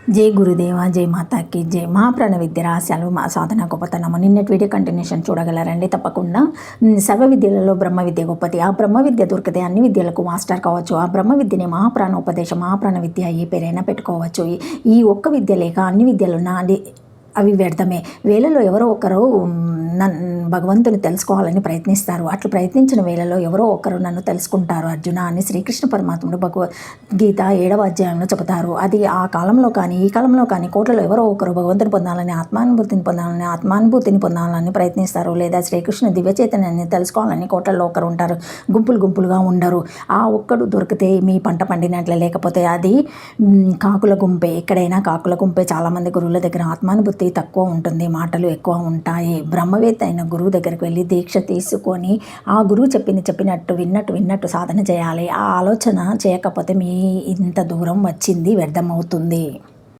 జై గురుదేవ, జై మాతాకి జై. మా ప్రాణ విద్య రహస్యాలు, మా సాధన గొప్పతనము. నిన్నటి వీడియో కంటిన్యూషన్ చూడగలరండి తప్పకుండా. సర్వ విద్యలలో బ్రహ్మ విద్య గొప్పది. ఆ బ్రహ్మ విద్య దొరికితే అన్ని విద్యలకు మాస్టర్ కావచ్చు. ఆ బ్రహ్మ విద్యని మహాప్రాణోపదేశం, మహాప్రాణ విద్య ఏ పేరైనా పెట్టుకోవచ్చు. ఈ ఒక్క విద్య లేక అన్ని విద్యలున్నా అవి వ్యర్థమే. వేళలో ఎవరో ఒకరు భగవంతుని తెలుసుకోవాలని ప్రయత్నిస్తారు. అట్లా ప్రయత్నించిన వేళలో ఎవరో ఒకరు నన్ను తెలుసుకుంటారు అర్జున అని శ్రీకృష్ణ పరమాత్ముడు భగవద్గీత 7వ అధ్యాయంలో చెబుతారు. అది ఆ కాలంలో కానీ ఈ కాలంలో కానీ కోట్లలో ఎవరో ఒకరు భగవంతుని పొందాలని, ఆత్మానుభూతిని పొందాలని ప్రయత్నిస్తారు. లేదా శ్రీకృష్ణ దివ్య చైతన్యాన్ని తెలుసుకోవాలని కోట్లలో ఒకరు ఉంటారు. గుంపులుగా ఉండరు. ఆ ఒక్కడు దొరికితే మీ పంట పండినట్లే. లేకపోతే అది కాకుల గుంపే. ఎక్కడైనా కాకుల గుంపే. చాలామంది గురువుల దగ్గర ఆత్మానుభూతి తక్కువ ఉంటుంది, మాటలు ఎక్కువ ఉంటాయి. బ్రహ్మవేత్త అయిన గురువు దగ్గరికి వెళ్ళి దీక్ష తీసుకొని ఆ గురువు చెప్పినట్టు విన్నట్టు సాధన చేయాలి. ఆ ఆలోచన చేయకపోతే మీ ఇంత దూరం వచ్చింది వ్యర్థమవుతుంది.